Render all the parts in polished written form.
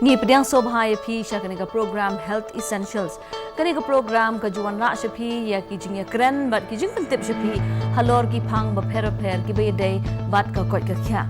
Ngi pediang sobhai phi sha kani ka program Health Essentials. Kani ka program ka juan ra sha phi ya ki jingya kren bat ki jing tip sha phi halor ki phang ba pher ki be day bat ka koi ka kya.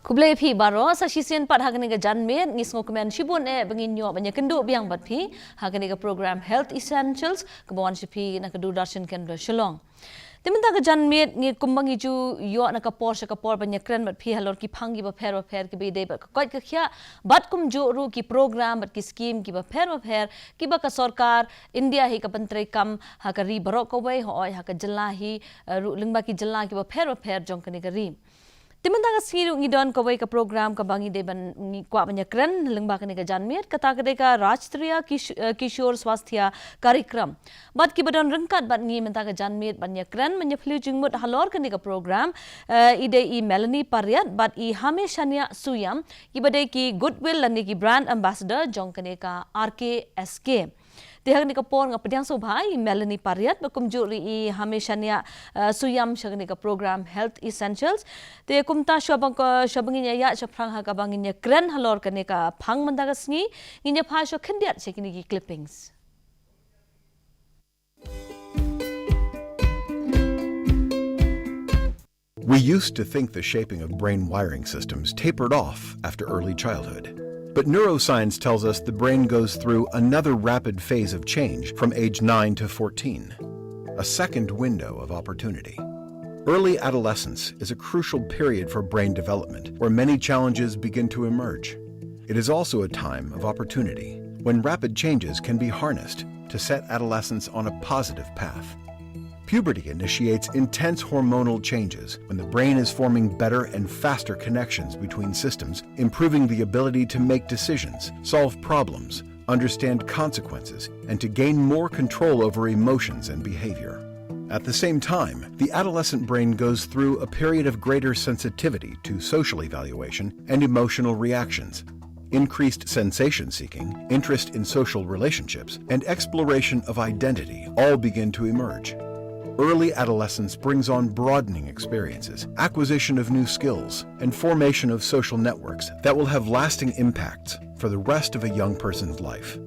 Kublai phi baro sa shisien pat hagani ga janmet ngis ngokemen shibun bangin nyo banya kendo biang bat phi hagani ga program Health Essentials kebawan shipi na kedu darshan kendra Shillong. Timinta ga janmet ngi kumbangi ju yo na kapor sha kapor banya kren bat phi halor ki phangi ba pher ki be de ba koi ka khya bat kum jo ru ki program bat ki scheme ki ba pher ki ba ka sarkar India hi ka bantre kam ha ka ri baro ko bai hoi ha ka jalla hi ru lingba ki jalla ki ba pher jong kani ka ri. Timinta ka siru ngidon ko ka program ka bangi de ban kwa banya kren lengba kani ka janmet kata ka de ka rashtriya kishor swasthya कार्यक्रम bat ki badon rengkat bat ngi menta ka janmet banya kren manya flu jingmut halor kani ka program ide I Melanie Pariat bat I hameshania suyam ki bade ki goodwill lani ki brand ambassador jong kani ka Rksk Tehak ni kapor nga pediang sobhai Melanie Pariat bakumjuri I hameshania suyam shagni ka program Health Essentials te kumta shabanginya ya shaprang ha ka banginya kren halor kani ka phang mandagasngi nginya phasho khendiat chekini ki clippings We used to think the shaping of brain wiring systems tapered off after early childhood. But neuroscience tells us the brain goes through another rapid phase of change from age 9 to 14, a second window of opportunity. Early adolescence is a crucial period for brain development where many challenges begin to emerge. It is also a time of opportunity when rapid changes can be harnessed to set adolescents on a positive path. Puberty initiates intense hormonal changes when the brain is forming better and faster connections between systems, improving the ability to make decisions, solve problems, understand consequences, and to gain more control over emotions and behavior. At the same time, the adolescent brain goes through a period of greater sensitivity to social evaluation and emotional reactions. Increased sensation seeking, interest in social relationships, and exploration of identity all begin to emerge. Early adolescence brings on broadening experiences, acquisition of new skills, and formation of social networks that will have lasting impacts for the rest of a young person's life.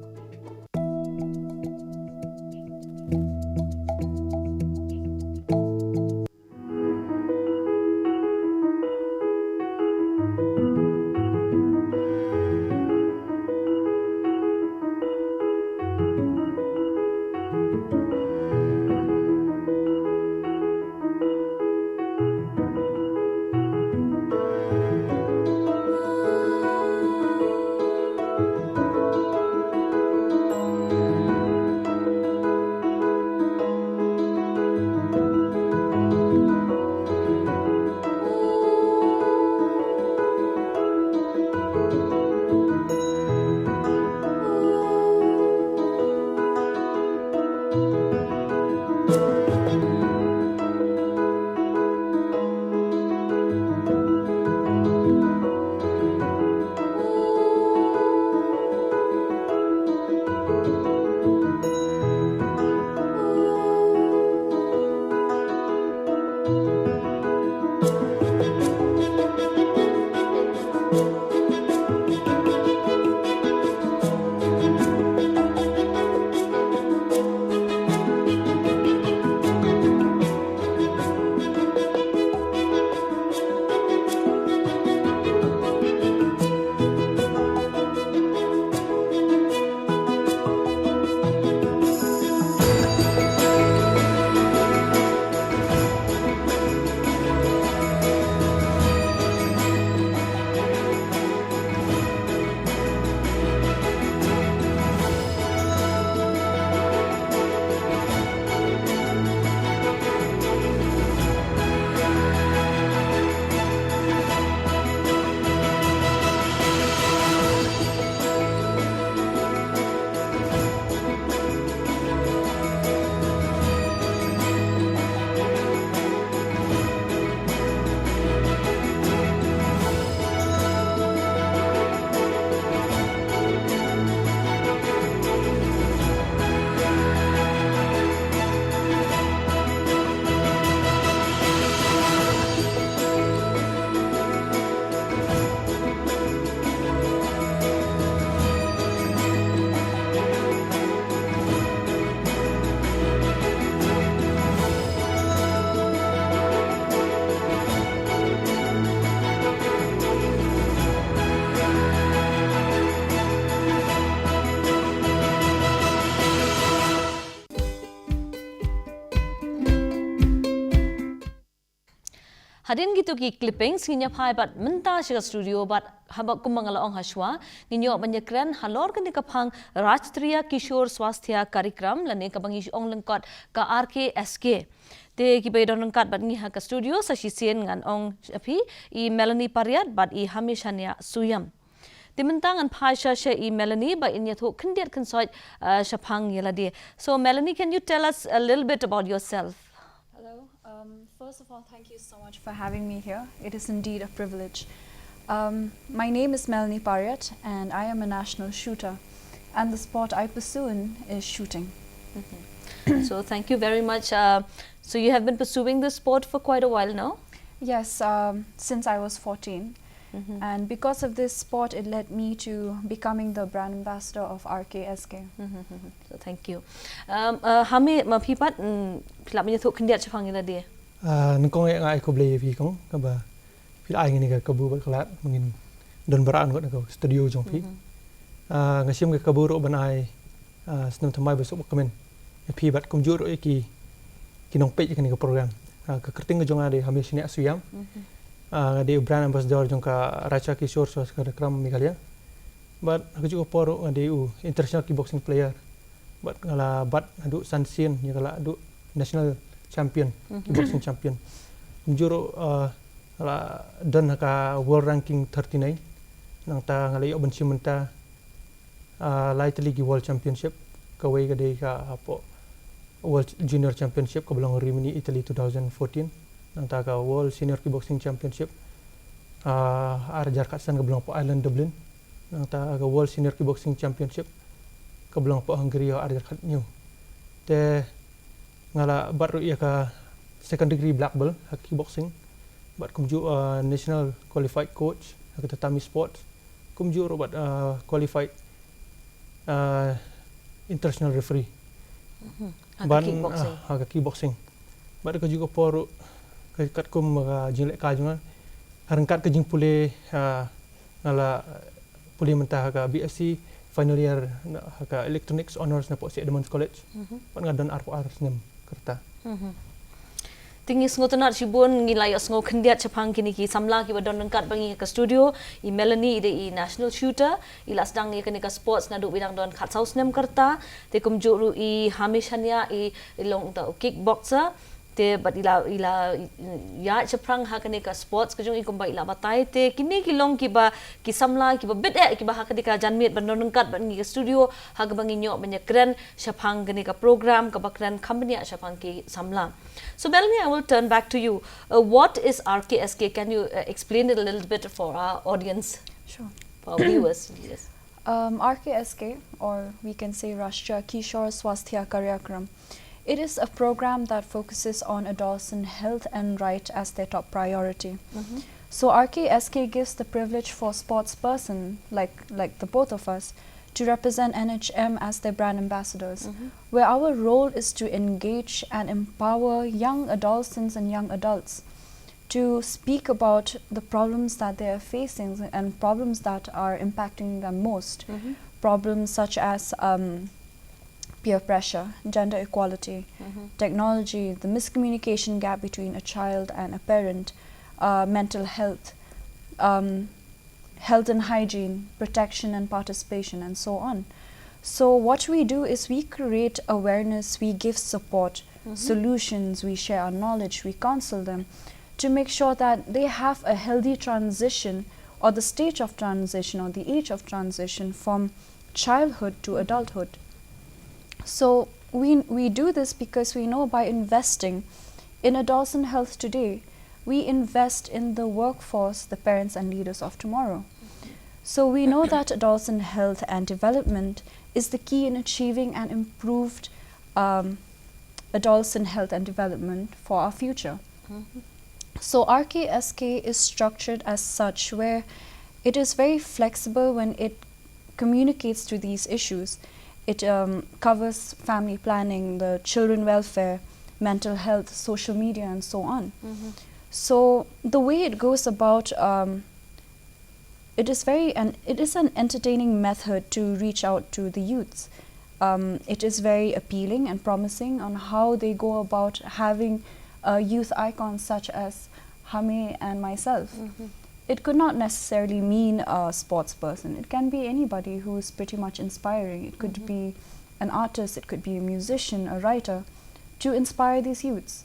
Hadin gitu ki clipping sinya phai bat menta shiga studio bat habak kumangala ong hashwa ninyo banyakran halor kan kapang Rashtriya Kishore Swasthya Karikram lane kabangi ong lengkot ka Rksk te ki baydon lengkat bat ngi ha ka studio sa shisien ngan ong api I Melanie Pariat bat I Hamishania Suyam Timentangan Pasha she I Melanie ba in yatho kendiat konsoit shapang yeladi. So Melanie, can you tell us a little bit about yourself? Hello. First of all, thank you so much for having me here. It is indeed a privilege. My name is Melanie Pariat and I am a national shooter. And the sport I pursue in is shooting. So thank you very much. So you have been pursuing this sport for quite a while now? Yes, since I was 14. And because of this sport, it led me to becoming the brand ambassador of Rksk. So thank you. Hami mapipat klap menyatu kendiat chapang yeladi. Nengkong yang aku beli vi kong kaba fil ai ngini ka kabu bat kelat mungkin don beraan kot ko studio jong pi ngasim ka kabu ro banai senam thamai besok komen pi bat kum juro ki kinong pe kan ka program ka kerting jong ade hamis ni asuyam de brand ambassador jong ka Rksk Kishore Swasthya Karikram Meghalaya bat aku juga poro ade international kickboxing player bat ngala bat adu sansin ya kala adu national champion, kickboxing champion. Juro la dan ka world ranking 39 nang ta ngalay oban simenta light league world championship kaway gade ka apo world junior championship ka belong Rimini Italy 2014 nang ta ka world senior kickboxing championship arjar katsan ka belong po Ireland Dublin nang ta ka world senior kickboxing championship ka belong po Hungary arjar kat new te ngala baru ia ka second degree black belt kickboxing bat kumju national qualified coach ka tatami sports kumju robat qualified international referee Haka kickboxing. Haka kickboxing bat ka juga poru kat kum jilek ka junga harangkat ke jing pule ngala pule mentah ka BSc final year haka electronics honors na po si Edmonds College pat ngadon arpo arsnem kerta. Tingis ngotonat sibun ngilayos ngo kendiat chapang kini ki samla ki badon lengkat bangi ke studio I Melanie ide I national shooter I lasdang ni kini ka sports na du bidang don khat saus nem kerta te kumjuru I Hamishania I long ta kickboxer te bat ila ya chaprang ha kani ka sports ka jong I kumba ila batai te kini ki long ki ba ki samla ki ba bit ki ba ha kani ka janmit bandon lengkat bangi ke studio ha ka bangi nyok banyak keren chapang kani ka program ka bakran company chapang ki samla. So Melanie, I will turn back to you. What is Rksk? Can you explain it a little bit for our audience? Sure. For our viewers, yes. Rksk, or we can say Rashtriya Kishore Swasthya Karikram, it is a program that focuses on adolescent health and right as their top priority. So Rksk gives the privilege for sports person like the both of us to represent NHM as their brand ambassadors, where our role is to engage and empower young adolescents and young adults to speak about the problems that they are facing and problems that are impacting them most. Problems such as peer pressure, gender equality, technology, the miscommunication gap between a child and a parent, mental health, health and hygiene, protection and participation, and so on. So what we do is we create awareness, we give support, solutions, we share our knowledge, we counsel them to make sure that they have a healthy transition or the stage of transition or the age of transition from childhood to adulthood. So we do this because we know by investing in adolescent health today, we invest in the workforce, the parents and leaders of tomorrow. So we know that adolescent health and development is the key in achieving an improved adolescent health and development for our future. So Rksk is structured as such where it is very flexible when it communicates to these issues. It covers family planning, the children welfare, mental health, social media, and so on. So the way it goes about, it is an entertaining method to reach out to the youths. It is very appealing and promising on how they go about having youth icons such as Hame and myself. It could not necessarily mean a sports person. It can be anybody who is pretty much inspiring. It could be an artist, it could be a musician, a writer, to inspire these youths.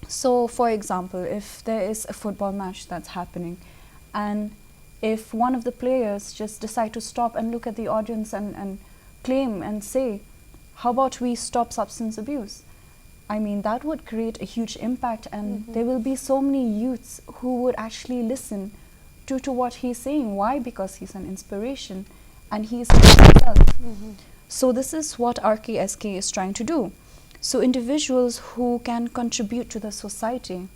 So, for example, if there is a football match that's happening, and if one of the players just decide to stop and look at the audience and claim and say, how about we stop substance abuse? I mean, that would create a huge impact, and there will be so many youths who would actually listen to what he's saying. Why? Because he's an inspiration and he's himself. So this is what Rksk is trying to do. So individuals who can contribute to the society.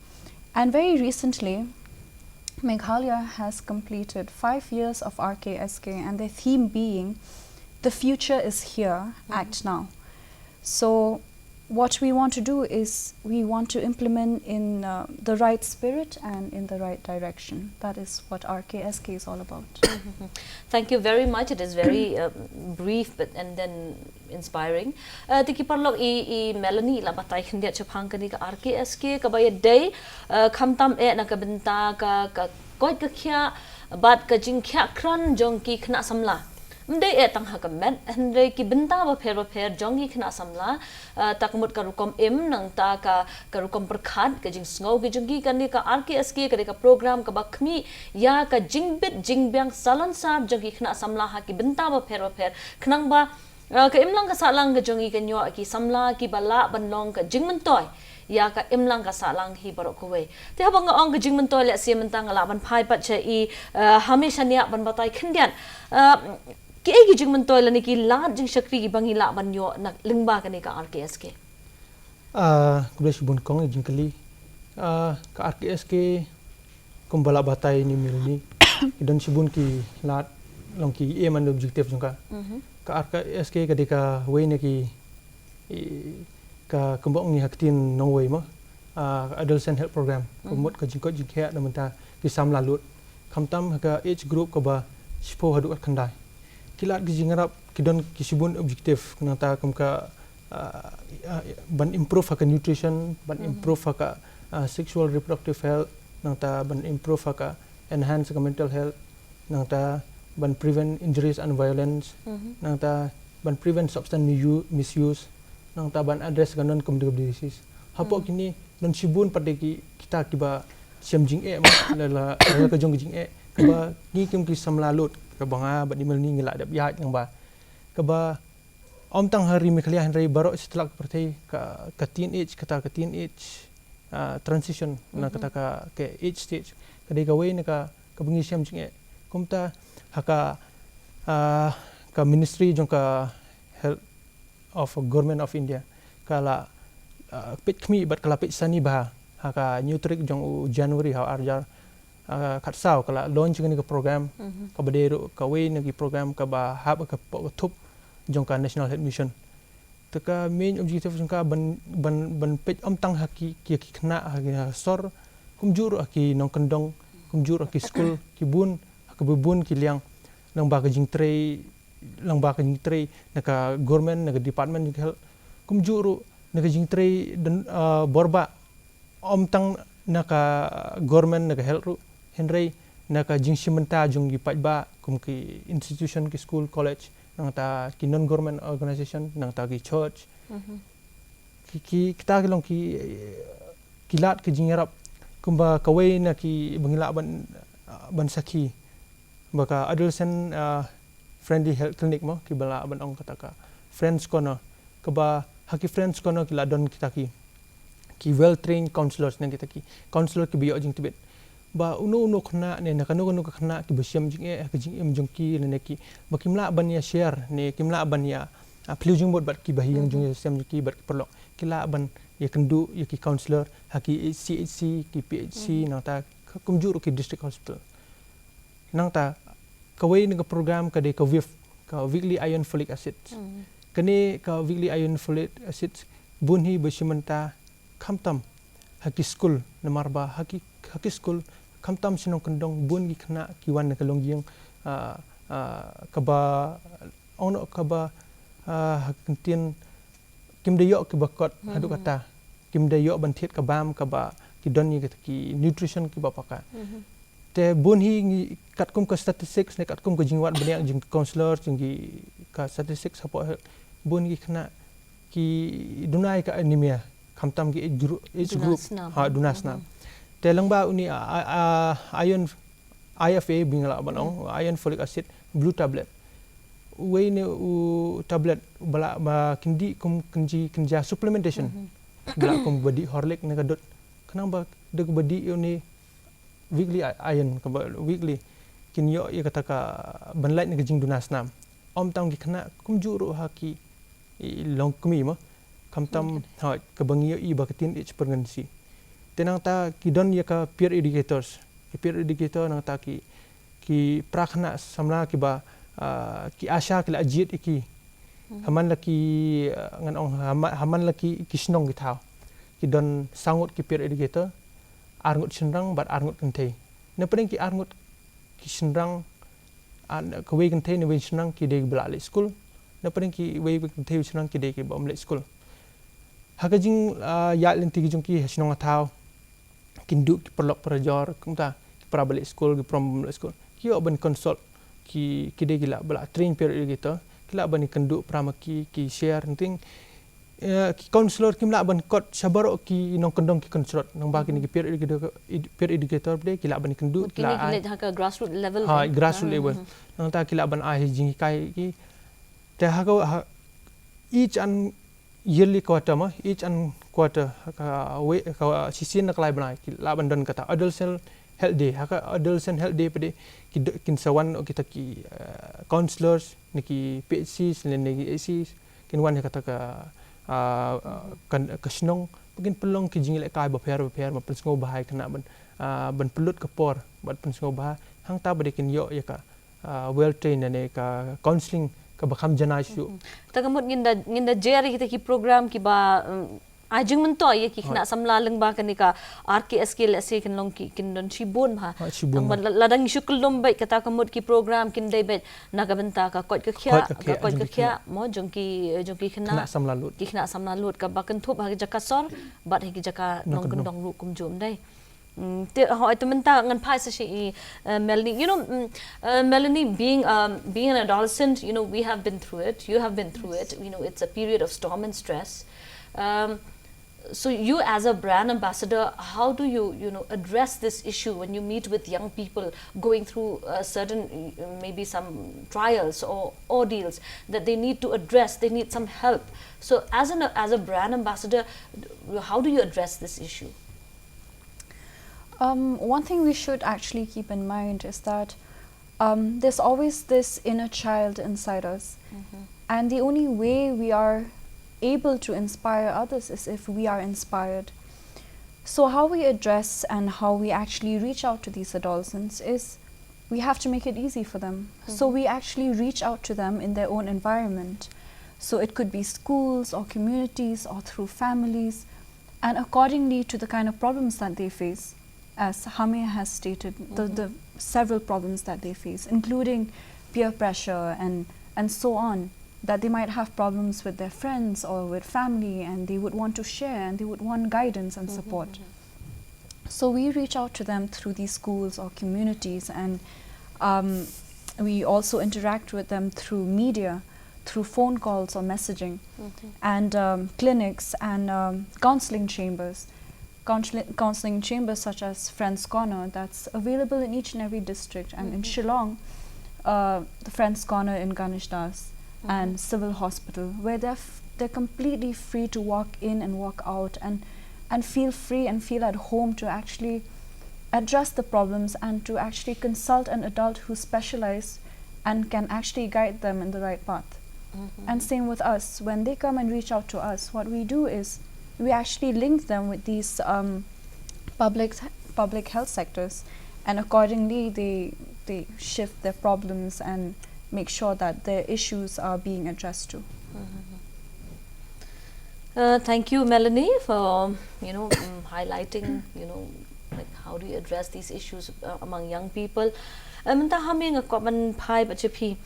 And very recently, Meghalaya has completed 5 years of Rksk, and their theme being, the future is here, act now. So what we want to do is we want to implement in the right spirit and in the right direction. That is what Rksk is all about. Thank you very much. It is very brief and then inspiring. Tiki parlok I Melanie la batay hindi at chapang kani ka Rksk kabaya day kamtam na kabenta ka koi ka kya bat ka jing kya kran jong ki khna samla. Mday tang hakamet Henry ki benta ba pher jongi khna samla takmut karukom im nang ta ka karukom perkhat ka jing sngo ki jongi kani ka Rksk ka program ka bakmi ya ka jingbit jingbyang salon sab jongi khna samla ha ki benta ba pher khnang ba ka imlang ka salang ka jongi kanyo ki samla ki bala banlong ka jingmentoy ya ka imlang ka salang hi barok kuwe te habang ang ka jingmentoy le sia mentang la ban phai pat che I hamisha nia ban batai khindian ki egi jingmentoy la ni ki la jing shakri ki bangi la ban yo na lingba ka ni ka Rksk kubles bun kong jingkali ka Rksk kumbala batai ni milni dan sibun ki lat long ki aim and objective jungka ka Rksk kadika way ne ki ka kumbong ni haktin nong way mo adolescent health program kumot ka jingko jingkhe na menta ki samla lut kamtam ka age group ka ba sipo hadu khandai kilat ki jingarap kidon ki sibun objective nata kumka ban improve ka nutrition ban improve ka sexual reproductive health nata ban improve ka enhance ka mental health nata ban prevent injuries and violence nata ban prevent substance misuse nang taban address non communicable disease hapo kini non sibun pada kita kiba siam jing la ka jong jing kaba ni kim ki samlalut ka banga ba ni melni ngila dap ya yang ba kaba om tang hari Meghalaya Henry baro setelah seperti ka teenage kata ka teenage transition na kata ka age stage kadai ka way na ka bengi siam jing kumta haka ka ministry jong ka health of government of India kala pit kmi bat kala pit sani bah haka nutrik jong January ha arjar kat sau kala launch ni ka program ka badero ka way ni program ka ba hab ka thup jong ka national health mission taka main objective jong ka ban pit om tang haki ki khna ha sor kumjur aki nong kendong kumjur aki school ki bun ka bubun ki liang nang ba ka jing tray naka government naka department health kumjuru naka jing tray borba om tang naka government naka health ru Henry naka jing simenta jung gi pajba kum ki institution ki school college nang ta ki non government organization nang ta ki church ki kita ki long ki kilat ki jingarap kumba kawai na ki bangila ban saki baka adolescent friendly health clinic mo ki bala ban ong kataka friends kono kaba haki friends kono ki ladon kita ki well trained counselors nang kita ki counselor ki biyo jing tibet ba uno khna ne na kanu khna ki basiam jing ka jing em jong ki ne ki bakimla ban ya share ne kimla ban ya plujing bot bat ki bahiyang jong sem ki bat perlok kila ban ya kendu ya ki counselor haki CHC ki PHC nang ta kumjur ki district hospital nang ta kawai ni program ka de ka WIF ka weekly iron folic acid kani ka weekly iron folic acid bunhi besimenta khamtam haki school namarba haki school khamtam sinong kendong bun gi khna kiwan na kalongyang kaba ono kaba hakintin kim de yo ki bakot hadu kata kim de yo ban thiet ka bam kaba ki don ni ki nutrition ki bapaka te bun hi kat kum ke statistics ne kat kum ke jingwat banyak jing counselor jing ka statistics support bun ki kena ki dunai ka anemia kamtam ki age group ha dunasna te langba uni iron IFA bingala banong iron folic acid blue tablet way ne tablet bala ba kindi kum kinja supplementation bala kum badi horlick ne kadot kenang ba de badi uni weekly iron weekly kinyo ya kata ka banlait ne jing dunasna om tang ki kena kum juru haki long kumi ma kamtam ha ke bangiyo I ba ketin ich pergensi tenang ta kidon ya ka peer educators ki peer educator nang ta ki prakhna samla ki ba ki asha ki ajit iki haman laki ngan ong haman laki kisnong ki thau ki don sangut ki peer educator arngut senrang bat arngut kentei ne paling ki arngut ki senrang ke we kentei ne we senrang ki de bela school ne paling ki we kentei senrang ki de ki bom le school hakajing ya lenti ki jong ki senong thau kindu ki perlok perajor kumta ki para balik school ki prom balik school ki ban consult ki de gila bala train peer educator kila ban kendu prama ki share penting ki counselor ki mla ban kot sabaro ki nong kendong ki consult nong ba ki peer educator de kila ban kendu kila ha grassroots level ha grassroots level nong ta kila ban ai jing kai ki te ha each and yearly quarter ma each and quarter ka we ka sisin nak lai banai ki la ban don kata adolescent health day haka adolescent health day pade kin sawan kita ki counselors niki PHCs niki ACs kin wan kata ka kan kasnong mungkin pelong ki jingile kai ba per ma pensngo bahai kena ban pelut ke por bat pensngo bah hang ta bade kin yo ya ka well trained ne ka counseling ka bakam janai su ta kamut nginda jeri kita ki program ki ba ajing mento ye ki kena samla leng ba kan ka Rksk lese kin long ki kin don shibun ha ladang shukul dom bai kata kamut ki program kin dei bet naga benta ka kot ka khya mo jong ki kena samla lut ki kena samla lut ka bakan thup ha jaka sor bat he ki jaka nong kun dong ru kum jom dai te ho to menta ngan phai sa shi Melanie you know Melanie being an adolescent you know we have been through it you have been through it you know it's a period of storm and stress so you as a brand ambassador how do you know address this issue when you meet with young people going through certain maybe some trials or ordeals that they need to address they need some help so as a brand ambassador how do you address this issue one thing we should actually keep in mind is that there's always this inner child inside us and the only way we are able to inspire others is if we are inspired. So how we address and how we actually reach out to these adolescents is we have to make it easy for them. So we actually reach out to them in their own environment. So it could be schools or communities or through families and accordingly to the kind of problems that they face, as Hamia has stated, the several problems that they face, including peer pressure and so on, that they might have problems with their friends or with family and they would want to share and they would want guidance and support. So we reach out to them through these schools or communities and we also interact with them through media, through phone calls or messaging and clinics and counseling chambers. Counseling chambers such as Friends Corner that's available in each and every district and in Shillong, the Friends Corner in Ganesh Das and Civil Hospital where they're completely free to walk in and walk out and feel free and feel at home to actually address the problems and to actually consult an adult who specializes and can actually guide them in the right path. And same with us, when they come and reach out to us, what we do is we actually link them with these public health sectors and accordingly they shift their problems and make sure that their issues are being addressed too. Thank you, Melanie, for highlighting like how do you address these issues among young people. Menta haming akwaman phai bachepi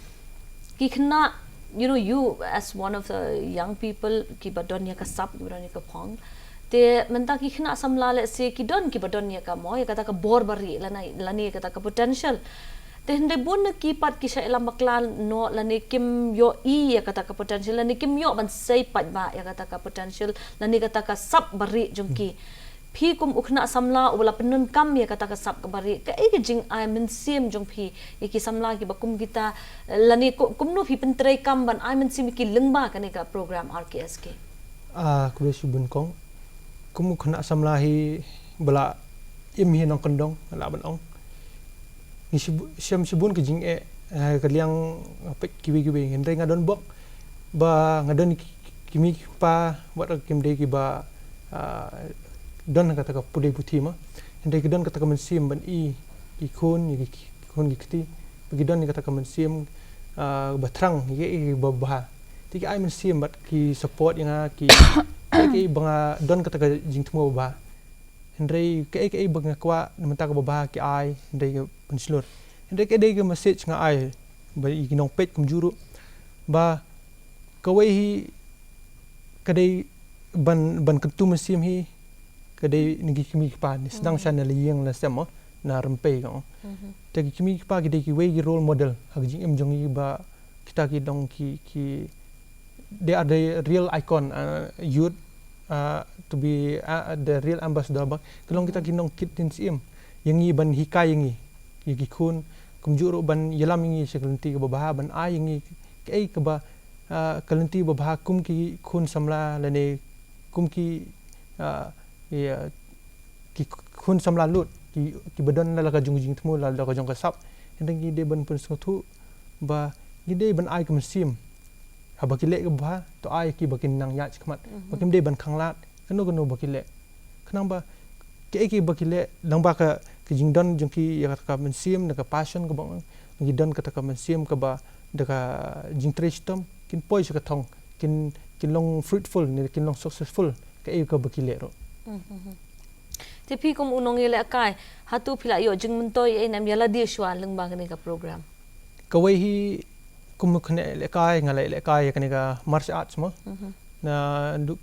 ki khna you as one of the young people ki badonya ka sap badonya ka phong te mentang ki khna samla le se ki don ki badon ya ka mo ya kata ka bor bari lani kata ka potential te hende bon ki pat ki sha elam baklan no lani kim yo I ya kata ka potential lani kim yo ban sei pat ba ya kata ka potential lani kata ka sap bari jongki phi kum ukhna samla wala penun kam ya kata ka sap ka bari ka e jing ai min sim jong phi ki samla ki bakum kita lani kum no phi pentrei kam ban ai min sim ki lengba ka ne ka program RKSK ku shibun kong kum khna samla hi bala im hi nong kondong la ban ong ni shibun ke jing ka liang pek kiwi hendre ngadon bok ba ngadon kimi pa wat kim de ki ba don kata ka pudai putih ma hendre ki don kata ka mensim ban I kun gikti bagi don kata ka mensim batrang ye ba ti ai mensim bat ki support yang ki banga don kata ka jing tmo ba hendre ke banga kwa namenta ka ba ki ai hendre penslur hendre ke de message nga ai ba I nong pet kum juru ba kawai hi kadai ban ketu mesim hi kadai ngi kimi pa ni sedang channel yang la sem na rempe ko te kimi pa ki de ki way role model hak jing em jong ba kita ki dong ki they are the real icon youth to be the real ambassador ba kelong kita ki nong kit tin sim yang i ban hikai yang i ki kun kumjuro ban yelam yang i sekelenti ke ba ban ai yang i ke ke ba kelenti ba kum ki kun samla lane kum ki ya ki kun samla lut ki badon la ka jung jing tmu la ka jong ka sap hendeng ki de ban pun sotu ba ki de ban ai kum sim ha ba ki le ka ba to ai ki ba kin nang ya chkmat ba kim de ban khanglat kanu ba ki le khnang ba ki ba ki le lang ba ka ki jing don jung ki ya ka men sim na ka passion ka bang ki don ka ta ka men sim ka ba da ka jing tristom kin poi ka thong kin long fruitful ni kin long successful ka ba ki le ro te pi kum unong ile kai hatu phila yo jing mentoi e nam yala di shwa lengba kane ka program kawai hi kum khne le kai ngala le kai kane ka martial arts mo na duk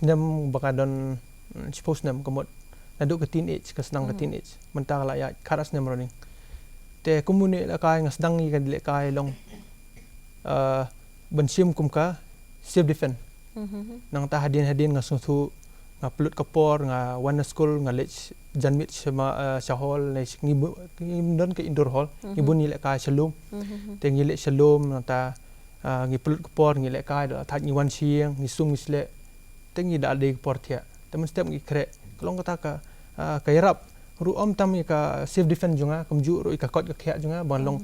nem bakadon suppose nem komot na duk ka teenage ka senang ka teenage mentang la ya karas nem running te kumune le kai ngasdang i ka le kai long bensim kum ka self defense nang ta hadin ngasung thu nga pelut kapor nga one school nga lech janmit sama sahol le ngi don ke indoor hall ngi bun ni le ka shalom te ngi le shalom ta ngi pelut kapor ngi le ka da thak ngi wan siang ngi sung isle te ngi da de kapor thia te men step ngi kre klong kata ka yarap ru om tam ka self defense junga kumju ru ka kot ka khia junga banlong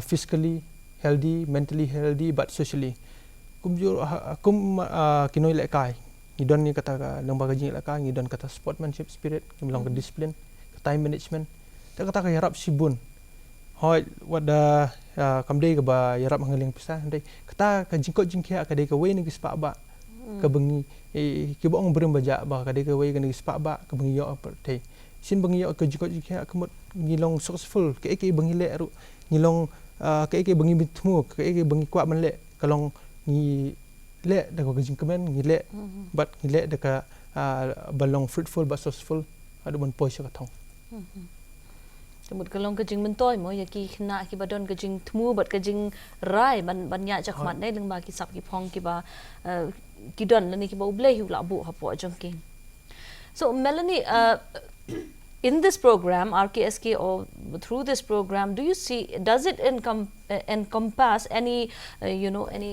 physically healthy mentally healthy but socially kumju kinoi le kai ngidon ni kata ka lembaga jing la ka ngidon kata sportsmanship spirit kimlong ka discipline ka time management ta kata ka yarap sibun hoi wada kamdei ka ba yarap hangaling pisa ndai kata ka jingkot jingkhia ka dei ka we ni gispa ba ka bengi ki bong brim baja ba ka dei ka we ka ni gispa ba ka bengi yo te sin bengi yo ka jingkot jingkhia ka mot ngilong successful ke bengi le ru ngilong ke bengi bitmu ke bengi kwa man le kalong ngi le da ko jing kemen ngi le but ngi le da ka balong fruitful but successful adu ban poi ka thong temut kalong ka jing mentoi mo ya ki khna ki badon ka jing thmu bat ka jing rai ban nya chakmat nei leng ba ki sap ki phong ki ba ki don ni ki ba uble hu la bu ha po jong king so Melanie in this program RKSK or through this program do you see does it encompass any any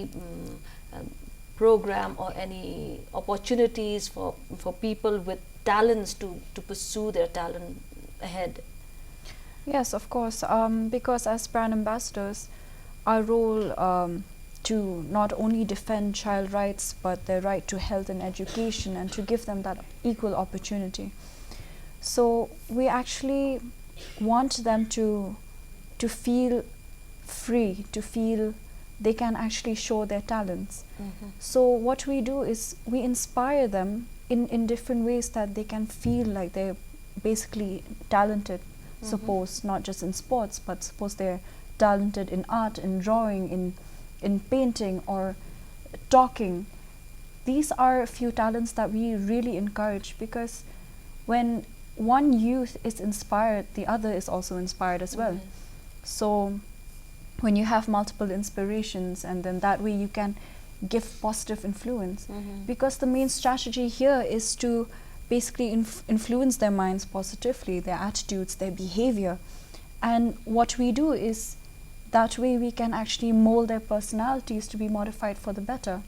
program or any opportunities for people with talents to pursue their talent ahead? Yes, of course, because as brand ambassadors, our role to not only defend child rights but their right to health and education and to give them that equal opportunity. So we actually want them to feel free, to feel they can actually show their talents. So what we do is we inspire them in different ways that they can feel like they're basically talented. Suppose not just in sports, but suppose they're talented in art, in drawing, in painting or talking. these are a few talents that we really encourage, because when one youth is inspired, the other is also inspired as well. So when you have multiple inspirations, and then that way you can give positive influence, because the main strategy here is to basically influence their minds positively, their attitudes, their behavior. And what we do is that way we can actually mold their personalities to be modified for the better.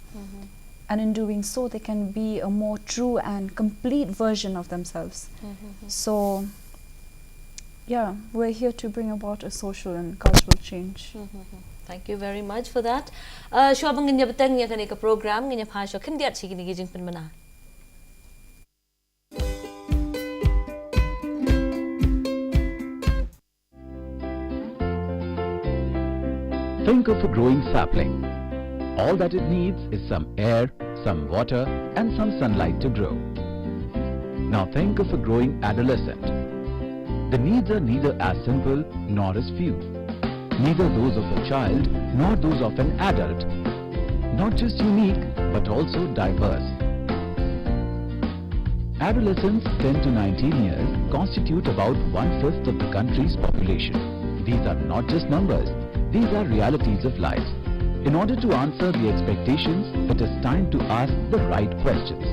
And in doing so, they can be a more true and complete version of themselves. So yeah, we're here to bring about a social and cultural change. Thank you very much for that. Shobang nginya beteng nya kaneka program nginya phasho khindiat chigini gijing penmana. Think of a growing sapling. All that it needs is some air, some water, and some sunlight to grow. Now think of a growing adolescent. The needs are neither as simple nor as few. Neither those of a child nor those of an adult. Not just unique, but also diverse. Adolescents 10 to 19 years constitute about 1/5 of the country's population. These are not just numbers, these are realities of life. In order to answer the expectations, it is time to ask the right questions.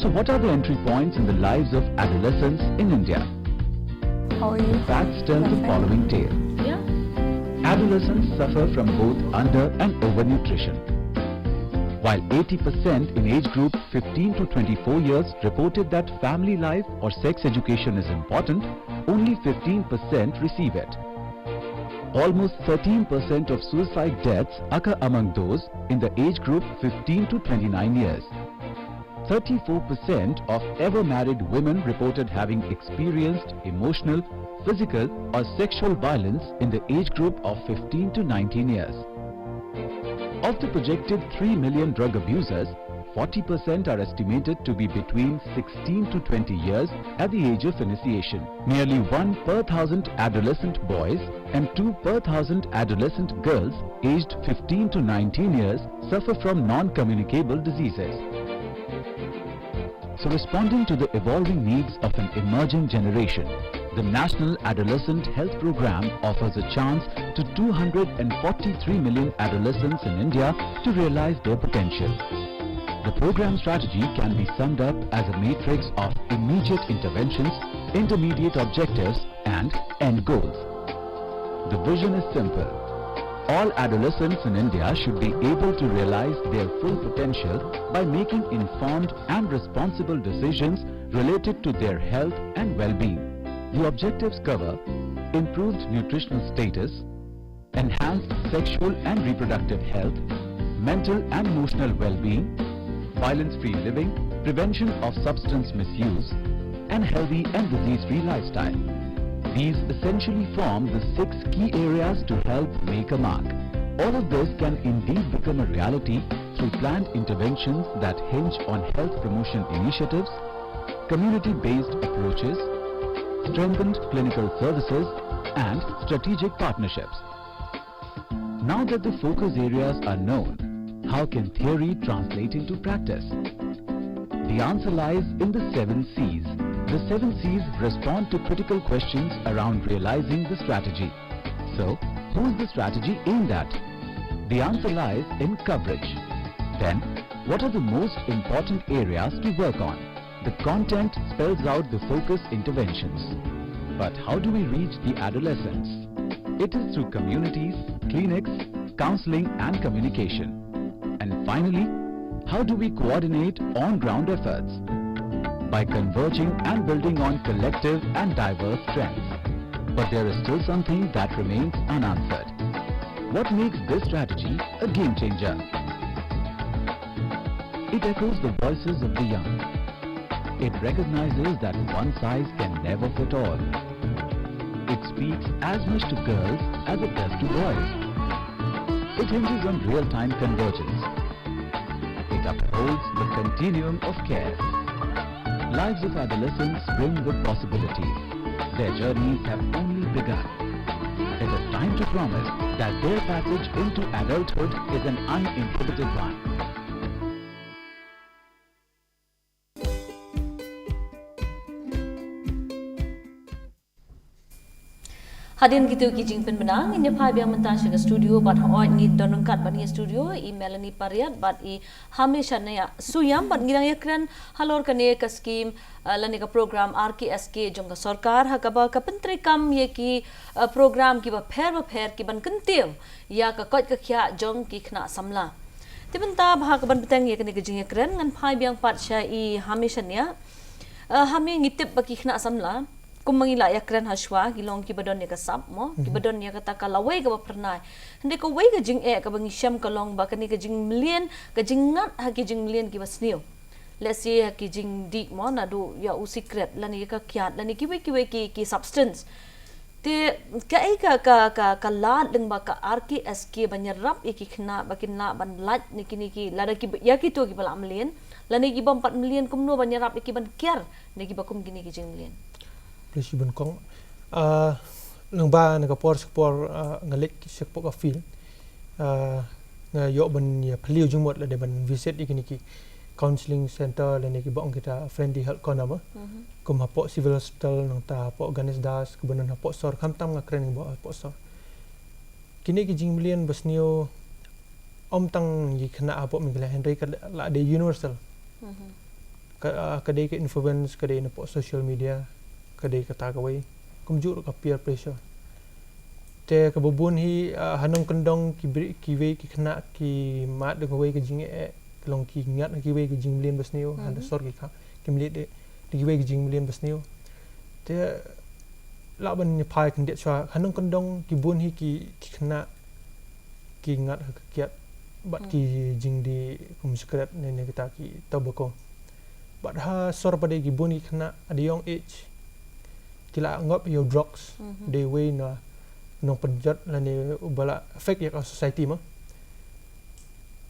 So what are the entry points in the lives of adolescents in India? How are you? Facts tell the following tale. Yeah. Adolescents suffer from both under and overnutrition. While 80% in age group 15 to 24 years reported that family life or sex education is important, only 15% receive it. Almost 13% of suicide deaths occur among those in the age group 15 to 29 years. 34% of ever married women reported having experienced emotional, physical or sexual violence in the age group of 15 to 19 years. Of the projected 3 million drug abusers, 40% are estimated to be between 16 to 20 years at the age of initiation. Nearly 1 per 1,000 adolescent boys and 2 per 1,000 adolescent girls aged 15 to 19 years suffer from non-communicable diseases. So responding to the evolving needs of an emerging generation, the National Adolescent Health Program offers a chance to 243 million adolescents in India to realize their potential. The program strategy can be summed up as a matrix of immediate interventions, intermediate objectives and end goals. The vision is simple. All adolescents in India should be able to realize their full potential by making informed and responsible decisions related to their health and well-being. The objectives cover improved nutritional status, enhanced sexual and reproductive health, mental and emotional well-being, violence-free living, prevention of substance misuse, and healthy and disease-free lifestyle. These essentially form the 6 key areas to help make a mark. All of this can indeed become a reality through planned interventions that hinge on health promotion initiatives, community-based approaches, strengthened clinical services, and strategic partnerships. Now that the focus areas are known, how can theory translate into practice? The answer lies in the 7 C's. The 7 C's respond to critical questions around realizing the strategy. So, who is the strategy aimed at? The answer lies in coverage. Then, what are the most important areas to work on? The content spells out the focus interventions. But how do we reach the adolescents? It is through communities, clinics, counseling and communication. And finally, how do we coordinate on-ground efforts? By converging and building on collective and diverse strengths. But there is still something that remains unanswered. What makes this strategy a game changer? It echoes the voices of the young. It recognizes that one size can never fit all. It speaks as much to girls as it does to boys. It hinges on real-time convergence. It upholds the continuum of care. Lives of adolescents brim with possibilities. Their journeys have only begun. It is time to promise that their passage into adulthood is an uninhibited one. Hadin gitu kijing pen benang ini pai biang mentang ke studio bat hoi ni donongkat ban ni studio i Melanie Pariat bat i hamisha ya suyam bat ngirang yakran halor kane ka scheme lani ka program Rksk jong ka sarkar ha ka ba ka pentri kam ye ki program ki ba pher ki ban kentil ya ka kot ka khya jong ki khna samla tibenta bha ka ban betang ye kane ka jing yakran ngan pai biang pat sha i hamisha ya hami ngitip ba ki khna samla kum mangila yakran haswa gilong ki badon ya kasap mo ki badon ya kata kalawai ka pernai hande ko wai ka jing ka bangi syam ka long ba kani ka jing million ka jing ngat ha ki jing million ki basnio let's say ha ki jing dik mo na do ya u secret lani ka kyat lani ki wai ki substance te ka la deng ba ka Rksk banyarap ki khna ba kin la ban lat niki lada ki ya ki to ki bala million lani ki ba 4 million kumno banyarap ki ban kiar niki ba kum gini ki jing million Plesi ben kong nang ba nang kapor ngalik sekpo ka feel nga yo ban ya phliu jumot la de ban visit iki counseling center la niki bong kita friendly health kona ma kum hapo civil hospital nang ta hapo ganes das kebenan hapo sor kamtam nga kren bo hapo sor kini ki jing million basnio om tang yi khna hapo mingla henry ka la de universal ka de ke influence ka de na po social media kadai kata kawai kumjur ka peer pressure te ka bubun hi hanong kendong ki we ki khna ki mat de kawai ka jing long ki ngat ki we ki jing million basnio han sor ki kha ki mili de ki we ki jing million basnio te la ban ni pai kan de chwa hanong kendong ki bun hi ki khna ki ngat ka kiat bat ki jing di kum secret ne kita ki tabako bat ha sor pada ki bun ki khna at a young age kila ngop yo drugs de way na nong penjat la ni bala effect ya ka society ma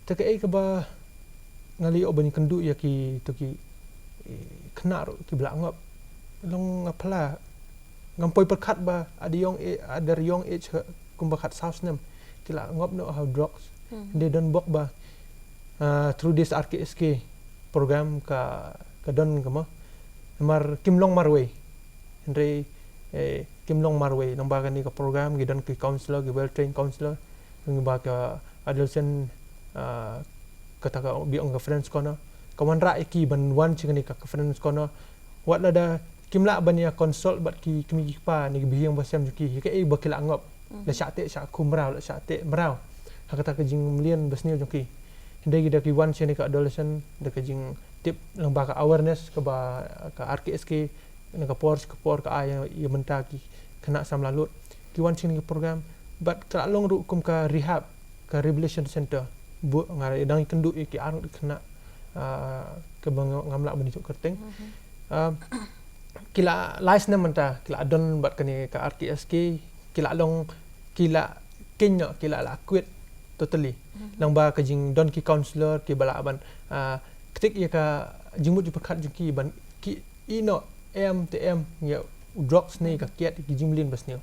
ta ka ka ba ngali oban kendu ya ki to ki khna ro ki bla ngop long apla ngampoi perkhat ba ada young age kum ba khat saus nem kila ngop no how drugs they don't bok ba through this Rksk program ka don ka ma mar kimlong marway Henry Kim Long Marway nang baga ni ka program gidan ki counselor ki well trained counselor nang baga adolescent kata ka bi ang friends kono kawan ra ki ban wan chi ni ka friends kono wat la da kim la ban ya consult bat ki kimi pa ni bi yang basam ki ka e bakila ngop la sate sa kumrau la sate mrau ha kata ka jing million basni jo ki hindai gida ki wan chi ni ka adolescent da ka jing tip nang baga awareness ka ba ka Rksk nang kapor ka ay ya mentaki kena sam lalut ki wan sing program but ka long ru kum ka rehab ka rehabilitation center bu ngai dang kendu ki ar kena ke bang ngamla bani tuk kerteng kila lies na menta kila don bat kani ka Rksk kila long kila kenya kila la quit totally lang ba ka jing don ki counselor ki bala ban ketik ya ka jingmut ju perkhat ju ki ban ki ino MTM ya drugs ni ka kiat ki jimlin basnio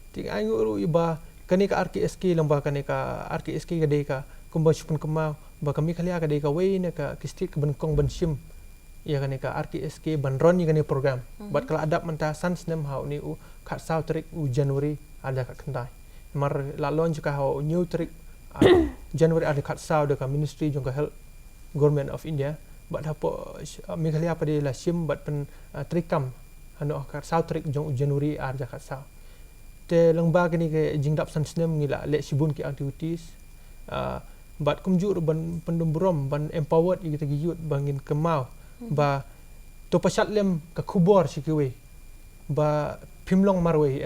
tik ai nguru iba kani ka Rksk lamba kani ka Rksk ka de ka kumba chupun kemau ba kami khalia ka de ka we ne ka kistik ban kong ban sim ya kani ka Rksk ban ron ni kani program bat kala adap menta sans nem hau ni u khat sau trik u January ada ka kentai mar la launch ka hau new trik January ada khat sau de ka ministry jong ka health government of India bat hapo Meghalaya pada la sim bat pen trikam hano ka sau trik jong January arja ka sau te lengba kini ke jingdap sansnem ngila le sibun ki activities bat kumjur ban pendembrom ban empowered kita giyut bangin kemau ba to pasat lem ka khubor sikwe ba phimlong marwe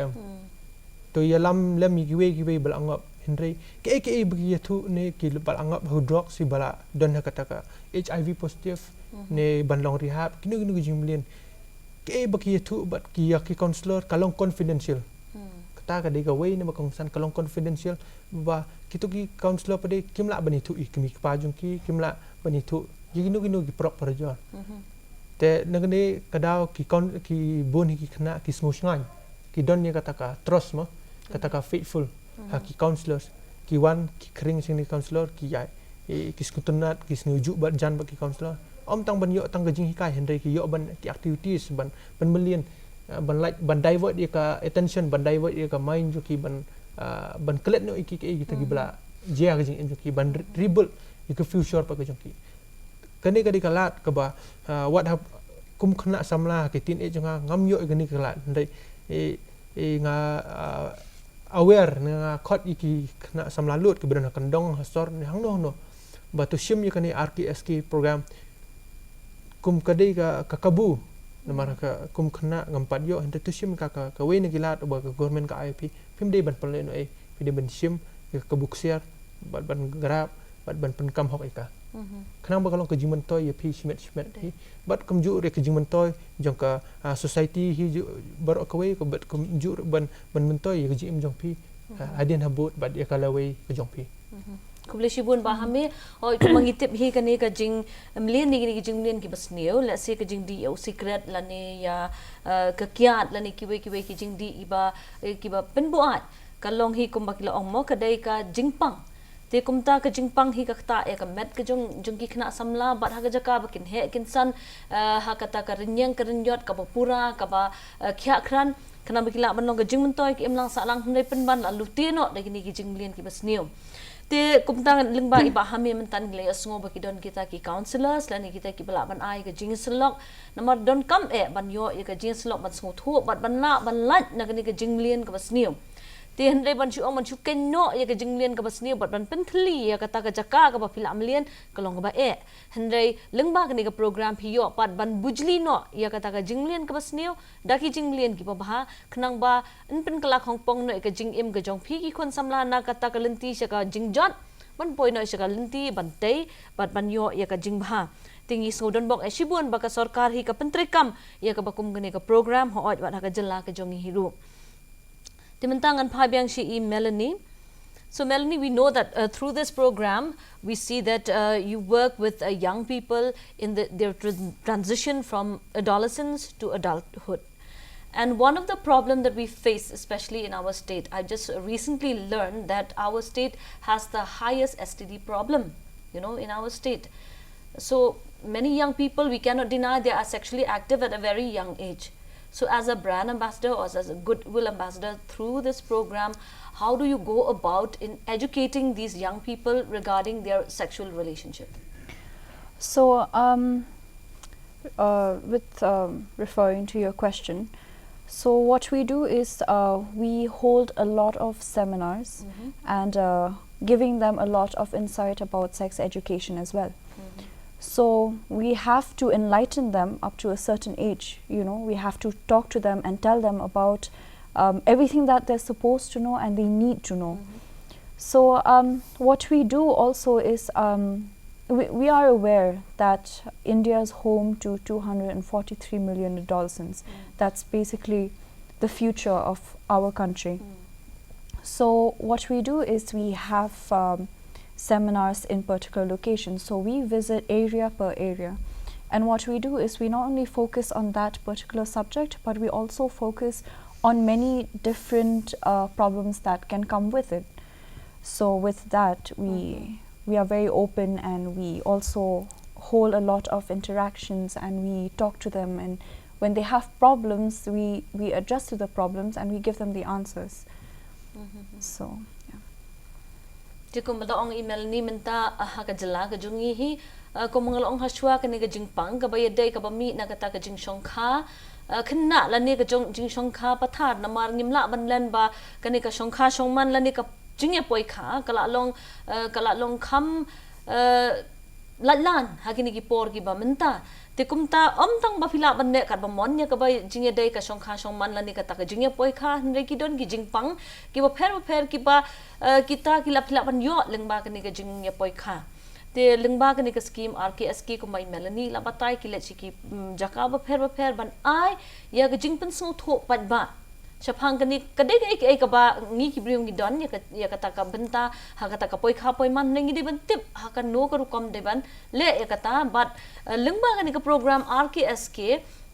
to yalam lem giwe balangap Henry ke bagi tu ne ki balangap hu drugs si bala don kata ka HIV positive ne banlong rehab kini jimlin ke bagi tu bat ki counselor kalong confidential kata ka de ka way ne bakong san kalong confidential ba kitu ki counselor pade kimla bani tu kimi pa jung ki kimla bani tu ginu ki prok parjor te nagane kadao ki bon ki khna ki smusngan ki don ne kata ka trust mo kata ka faithful ki counselors ki wan ki kring sing ni counselor ki yai ki skutunat ki snuju bat jan bat ki counselor om tang ban yo tang gajing hikai henry ki yo ban ki activities ban million ban divert dia ka attention ban divert dia ka mind joki ban kelet no iki kita gi bala jia ka jing joki ban dribble iki future pa ka joki kani ka di kalat ka ba what have kum khna samla ke tin nga ngam yo gani kalat ndai nga aware nga khot iki khna samla lut ke bidana kandong hasor ni hang no ba to shim yakani Rksk program kum kadai ka kabu namar ka kum khna ngampat yo hande to shim ka we ni gilat ba ka government ka IP pim dei ban pale no pim dei ban shim ka buksiar ban garap ban penkam hok ika kenang ba kalong ka jiman toy ya pi shmet hi bat kum ju re ka jiman toy jong ka society hi bar ka we ko bat kum ju ban mentoy ka jim jong pi adin habut bat ya kala we ka jong pi Kubli shibun bahame oi mangitip hi kani ka jing mlien ni jing mlien ki basneo let's say ka jing di o secret lane ya ka kiat lane ki ki jing di iba penbuat kalong hi kum bakila ong mo kadai ka jingpang te kumta ka jingpang hi ka ta e ka met ka jong ki khna samla bat ha ka jaka bakin he kin san ha kata ka rinyang ka rinyot ka pura ka ba khya khran kana bakila banlong ka jing mentoy ki emlang sa lang hnai penban lalu te no da ki jing mlien ki basneo te kumtang lingba iba hami mentan glay asngo baki don kita ki counselors lani kita ki bala ban ai ka jing selok namar don kam ban yo ka jing selok ban sngo thu ban lat na ka jing mlien ka basneo te hendai ban chu man chu ken no ka jing mlien ka basneo ban penthli kata ka jaka ka ba filam mlien ka long ba hendai lingba ka ka program hiyo pat ban bujli no kata ka jing mlien ka basneo daki jing mlien ki ba khnang ba pen kala khongpong no ka jing im ka jong phi ki khon samla na kata ka lenti ka jing jot ban poi no ka lenti ban tei ban yo ka jing ba tingi sodon bok shibun ba ka sarkar hi ka pentrekam ka bakum ka program ho ot wa ka jela ka jong hiru timentangan phabyang shi Melanie. So Melanie, we know that through this program, we see that you work with young people in their transition from adolescence to adulthood. And one of the problems that we face, especially in our state, I just recently learned that our state has the highest STD problem, in our state. So many young people, we cannot deny they are sexually active at a very young age. So as a brand ambassador or as a goodwill ambassador through this program, how do you go about in educating these young people regarding their sexual relationship? So referring to your question, so what we do is we hold a lot of seminars and giving them a lot of insight about sex education as well. So we have to enlighten them up to a certain age, we have to talk to them and tell them about everything that they're supposed to know and they need to know. So what we do also is we are aware that India is home to 243 million adolescents. That's basically the future of our country. So what we do is we have seminars in particular locations. So we visit area per area. And what we do is we not only focus on that particular subject, but we also focus on many different problems that can come with it. So with that, we are very open and we also hold a lot of interactions and we talk to them. And when they have problems, we address to the problems and we give them the answers. So, yeah. Tikum badaong email ni menta ka jela ka jungi hi ko mangalong haswa ka ni ka jingpang ka bayadai ka bami na kata ka jing shongkha khna la ni ka jing shongkha pathar na mar ngimla banlan ba ka ni ka shongkha shongman la ni ka jing poi kha kala long kham latlan ha ki ni ki por ki ba menta tikum ta tang ba phila ban ne kat ba mon nya ka ba jing dai ka shongkha shongman la ni ka ta ka jing poi kha nre ki don ki jingpang ki ba pher ki ba kita kilap ban yo lengba ka ni ka jing poi kha te lengba ka ni ka scheme Rksk ko mai Melanie la batai ki le chi ki jaka ba pher ban ai ya ka jing pen so tho pat ba chapang ka ni ka dei ka ba ngi ki briung gi don ya ka ta ka benta ha ka ta ka poi kha poi man ngi di ban tip ha ka no ka rukom de ban le ya ka ta but lengba ka ni ka program Rksk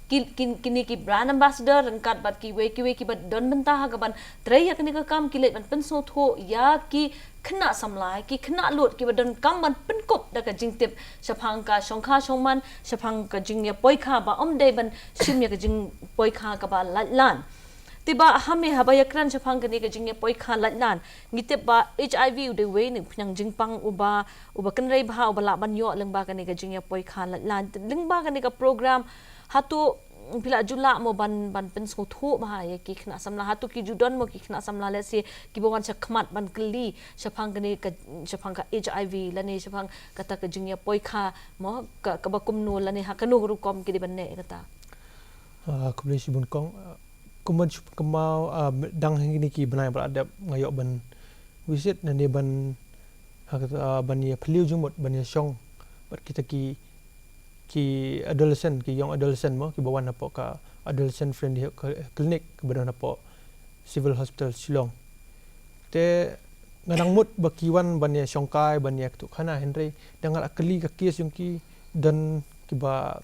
kini ki brand ambassador rengkat bat ki we ki bat don bentah gaban traya kini ka kam ki le ban penso tho ya ki khna samlai ki khna lut ki badon kam ban penkop da ka jingtip shaphang ka shongkha shongman shaphang ka jing ya poikha ba omde ban shim ya ka jing poikha ka ba lan tiba hame habaya kran shaphang kani ka jing ya poikha lan ngite ba HIV de we ni phnyang jingpang uba kan rei bha uba la ban yo leng ba kani ka jing ya poikha lan leng ba kani ka program hatu pila jula mo ban pen so thu ba ye ki khna samla hatu ki judon mo ki khna samla le se ki bawan sa khmat ban kli shaphang kani ka shaphang ka HIV lani shaphang kata ka jing ya poikha mo ka ba kumnu lani ha kanu ru kom ki di ban ne kata kublai sibun kong kuman kemau dang hingini ki benai beradab ngayok ban visit nani ban ban ya peliu jumut ban ya syong bat kita ki adolescent ki young adolescent mo ki bawan apa ka adolescent friendly clinic ke badan apa civil hospital Shillong te ngadang mut bakiwan ban ya syongkai ban ya tu khana henry dangal akli ka kes yung ki dan ki ba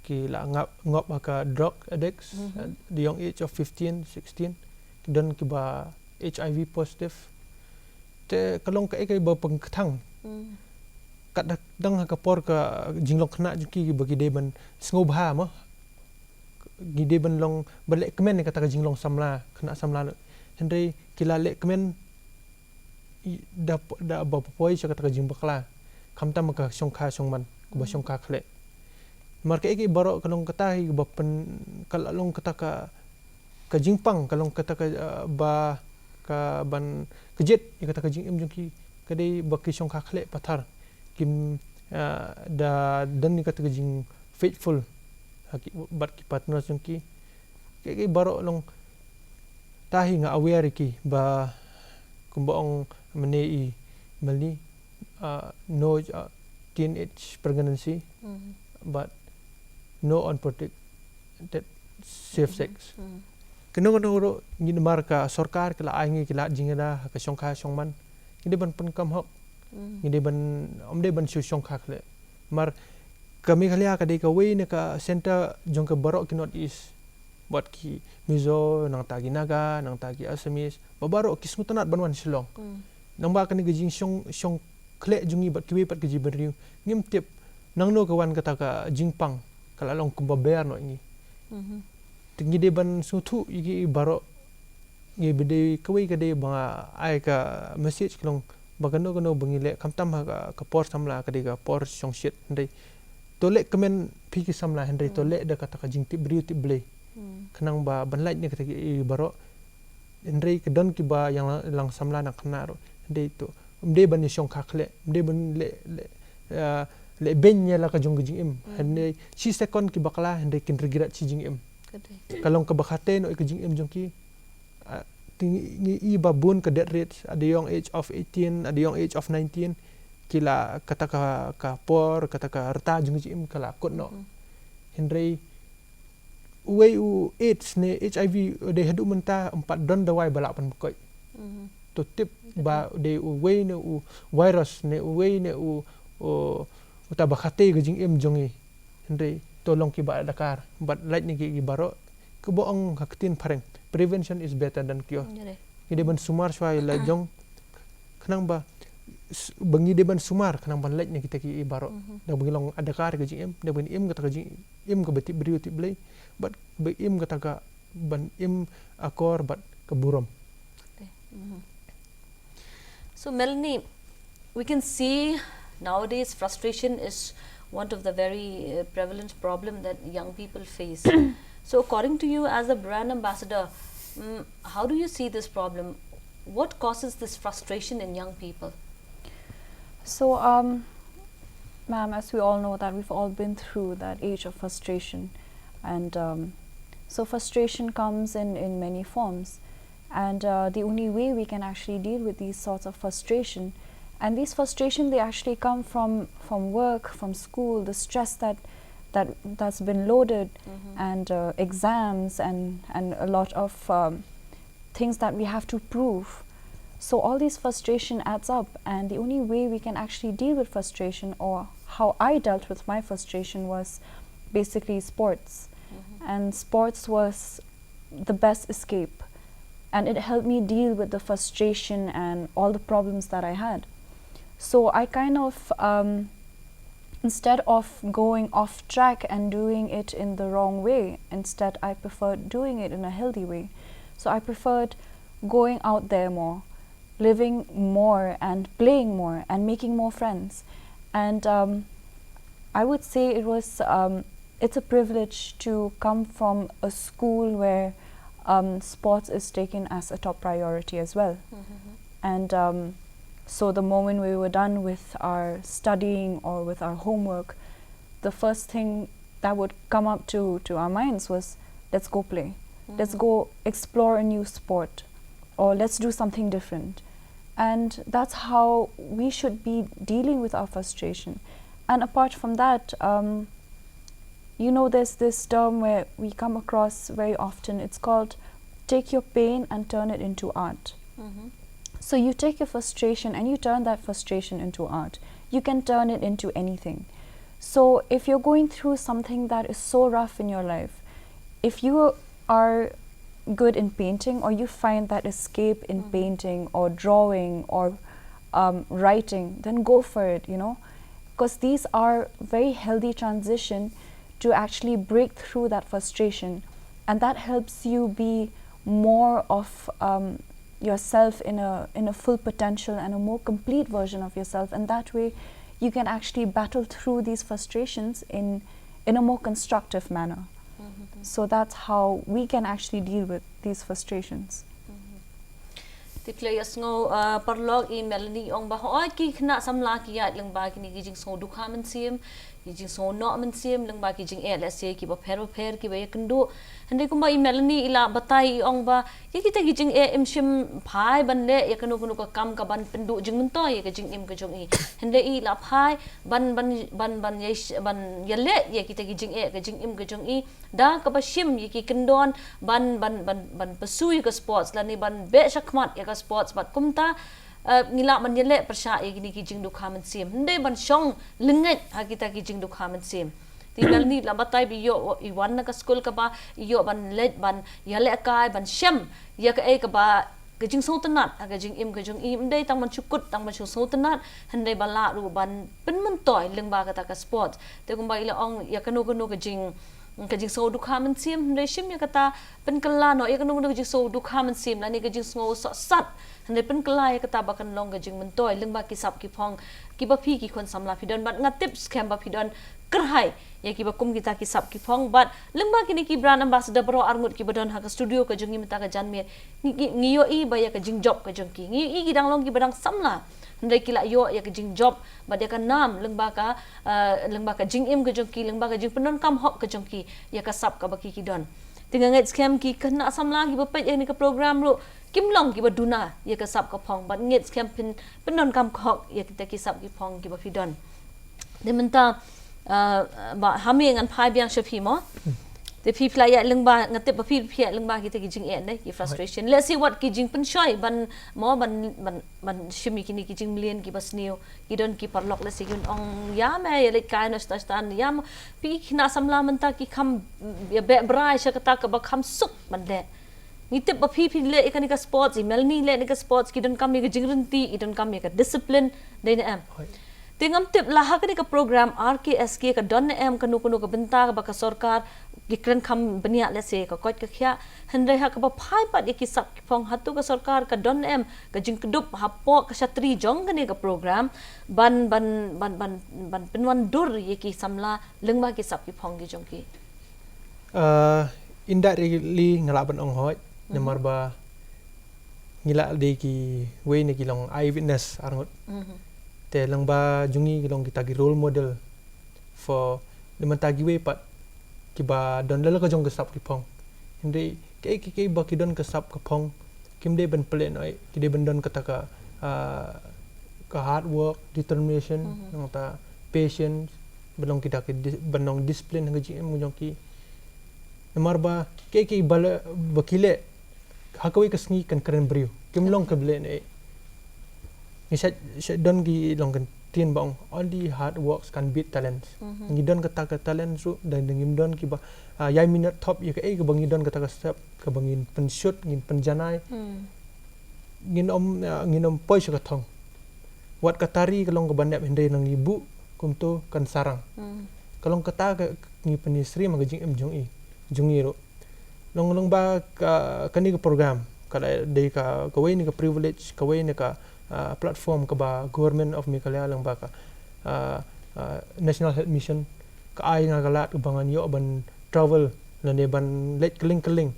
ki la ngop ka drug addicts at the young age of 15 16 dan ki ba HIV positive te kalong ka ekai ba pengkethang kat dang ka por ka jinglong khna juki bagi de ban sngoba mo gide ban long balek kemen kata ka jinglong samla khna samla henry kila lek kemen da ba poi cha kata ka jing bakla kamta maka syongkha syongman ku ba syongkha khle marka eki baro kalong katahi ba pen kalong kata ka jingpang kalong kata ka ba ka ban kejet kata ka jing em jungki kadai baki syongkha khle pathar kim da dan ni kata jing faithful haki bat ki partner jungki ke baro long tahi nga aware ki ba kumbaong menei mali no teenage pregnancy but no unprotected safe sex keno ro ni marka sarkar kala aingi kala jingada ka syongkha syongman ini ban penkam hok ini ban omde ban syongkha khle mar kami khalia ka de ka we ne ka center jong ka barok ki not is buat ki mizo nang tagi naga nang tagi asamis babaro ki smutanat banwan Shillong nang ba ka ni gijing syong khle jungi bat ki we pat ki jibriu ngim tip nang no kawan kata ka jingpang kala long kumba bear no ngi tingi de ban sutu igi baro ngi bede kawai ka de banga ai ka message klong bagano gano bangile kamtam ha ka por samla ka de ka por syong shit ndai tole kemen piki samla hendai tole da kata ka jingti briu ti ble kenang ba ban light ni kata ki baro ndai ke don ki ba yang lang samla nak kena ro ndai tu mde ban ni syong kakle mde ban le benya la ka jong jing im hande si second ki bakla hande kin regirat si jing im kalong ka bakhate no ki jing im jong ki tingi i babun ka death rate at the young age of 18 at the young age of 19 kila kata ka por kata ka rta jong jing im kala kot no hendre uwe u AIDS ne HIV de hadu menta 4 don dawai balak pan koi to tip ba de uwe ne u virus ne uwe ne u utabakhate gajing em jongi hendre tolong ki ba dakar but light ni ki baro ke boong haktin pareng prevention is better than cure ide ban sumar swai la jong kenang ba bangi de ban sumar kenang ban light ni kita ki baro da bangi long adakar gajing em da ban em kata gajing em ke beti beriu ti blai but be em kata ka ban em akor but ke burom so Melanie, we can see nowadays frustration is one of the very prevalent problem that young people face. So according to you as a brand ambassador, how do you see this problem? What causes this frustration in young people? So ma'am, as we all know that we've all been through that age of frustration, and so frustration comes in many forms, and the only way we can actually deal with these sorts of frustration, and these frustration, they actually come from work, from school, the stress that's been loaded, and exams and a lot of things that we have to prove. So all these frustration adds up, and the only way we can actually deal with frustration, or how I dealt with my frustration, was basically sports. and sports was the best escape, and it helped me deal with the frustration and all the problems that I had. So I kind of instead of going off track and doing it in the wrong way, instead I preferred doing it in a healthy way. So I preferred going out there more, living more and playing more and making more friends. And I would say it was it's a privilege to come from a school where sports is taken as a top priority as well. And so the moment we were done with our studying or with our homework, the first thing that would come up to our minds was, let's go play. Let's go explore a new sport, or let's do something different. And that's how we should be dealing with our frustration. And apart from that, you know, there's this term where we come across very often. It's called take your pain and turn it into art. So you take your frustration and you turn that frustration into art. You can turn it into anything. So if you're going through something that is so rough in your life, if you are good in painting, or you find that escape in painting or drawing or writing, then go for it, you know, because these are very healthy transition to actually break through that frustration, and that helps you be more of yourself in a full potential and a more complete version of yourself. And that way you can actually battle through these frustrations in a more constructive manner. So that's how we can actually deal with these frustrations. Tiklayas ngo parlog email ni ong ba hoy ki khna samla ki ya lang ba ki ni jing so du kha man sim ki jing so no man sim lang ba ki jing LSA ki ba pher ki ba yakundu hande kumba email ni ila batai ong ba ki kita ki jing im shim phai ban le yakanu kunu ka kam ka ban pendu jing mun toy ka jing im ka jong I hande I la phai ban yalle ye kita ki jing ka jing im ka jong I da ka ba shim ye ki kendon ban pasui ka sports la ni ban be shakmat ya ka sports bat kumta ngila man yele persya ye gini ki jing du khaman sim hande ban shong linget ha kita ki jing du khaman sim tinggal ni la batai bi yo I wan na ka school ka ba yo ban let ban yale kai ban shem ya ka e ka ba ka jing so tanat ka jing im ka jong I hande tang man chukut tang man so tanat hande bala ru ban pen mun toy ling ba ka ta ka sports te kum ba ila ong ya kanu ka jing so du khaman sim hande shim ya kata pen kala no ya kanu ka jing so du khaman sim la ni ka jing so sat hande pen kala ya kata ba kan long ka jing mun toy ling ba ki sap ki phong ki ba phi ki khon samla phidon bat nga tips kem ba phidon kerhai ya ki ba kum kita ki sap ki phong bat ling ba kini ki brand ambassador bro arngut ki badon ha ka studio ka jing mita ka janme ngiyo I ba ya ka jing job ka jing ki ngi I dang long ki badang samla hande kila yo ya ka jing job ba dia ka nam leng ba ka jing im ka jong ki leng ba ka jing penon kam hok ka jong ki ya ka sap ka ba ki don tinggal ngait scam ki kana samla ki ba pe ni ka program ro kim long ki ba duna ya ka sap ka phong ba ngait scam penon kam hok ya kita ki sap ki phong ki ba fi don de menta ba hami ngan phai biang shapi mo the people ya leng ba ngate ba phi leng ba kita ki jing en ki frustration let's see what ki jing pen shoi ban shimi ki ni ki jing million ki bas new ki don ki parlok le sigun ong ya me ya le kai no stan ya pi na samla menta ki kham ya be brai sha kata ka ba kham suk man le ni te ba phi le ka ni ka sports email ni le ni ka sports ki don kam ni ka jing rinti I don kam ni ka discipline de am tingam tip lah ka program Rksk ka don em kanu ka benta ka sarkar gikran kham bania le se ka kot ka khya hande ha ka ba phai pat ki sap ki phong hatu ka sarkar ka don em ka jing kudup hapo ka satri jong ka program ban penwan dur ye ki samla lengba ki sap ki phong gi jong ki indirectly ngala ban ong hoi namar ba ngila de ki we ne ki long eyewitness arngot te lang ba jungi long kita gi role model for de tagi we pat ki ba don la ka jong ka sap ki phong hinde ke ba ki don ka sap ka phong kim de ban plan oi ki de ban don ka ta ka hard work determination nang ta patience belong kita ki banong discipline ng GM mo jong ki namar ba ke bala bakile hakawi ka sngi kan karen brio kim long ka blen ni sa don gi long kan tin bang only hard works can beat talent ngidon kata ka talent ru dan ngidon ki ba yai minute top ya ka ke bang ngidon kata ka step ka bangin pen shoot ngin pen janai ngin om poi ka thong wat katari kalong ka bandap hindai nang ibu kumto kan sarang kalong kata ka ngi penisri magajing jong i ro long ba ka ni ka program kada dei ka kawai ni ka privilege kawai ni ka platform ka ba government of Meghalaya lang ba ka national health mission ka ai nga galat bangan yo ban travel na ne ban let keling